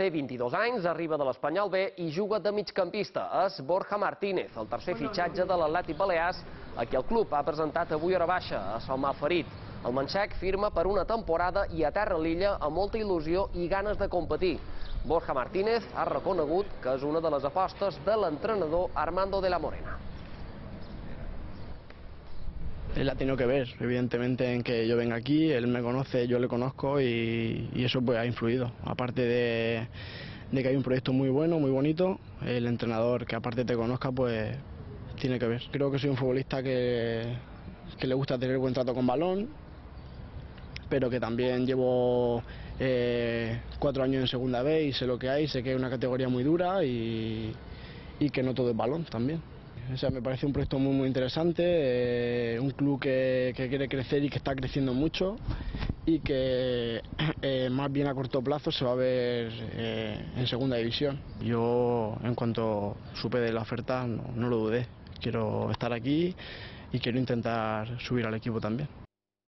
Té 22 anys, arriba de l'Espanyol B i juga de migcampista. És Borja Martínez, el tercer fitxatge de l'Atlètic Balears, a qui el club ha presentat avui hora baixa, a Salmà ferit. El manxec firma per una temporada i aterra a l'illa amb molta il·lusió i ganes de competir. Borja Martínez ha reconegut que és una de les apostes de l'entrenador Armando de la Morena. Él ha tenido que ver, evidentemente, en que yo venga aquí, él me conoce, yo le conozco y eso pues ha influido. Aparte de que hay un proyecto muy bueno, muy bonito, el entrenador que aparte te conozca pues tiene que ver. Creo que soy un futbolista que le gusta tener buen trato con balón, pero que también llevo 4 años en segunda B y sé lo que hay, sé que es una categoría muy dura y que no todo es balón también. O sea, me parece un proyecto muy interesante, un club que quiere crecer y que está creciendo mucho y que más bien a corto plazo se va a ver en segunda división. Yo, en cuanto supe de la oferta, no lo dudé. Quiero estar aquí y quiero intentar subir al equipo también.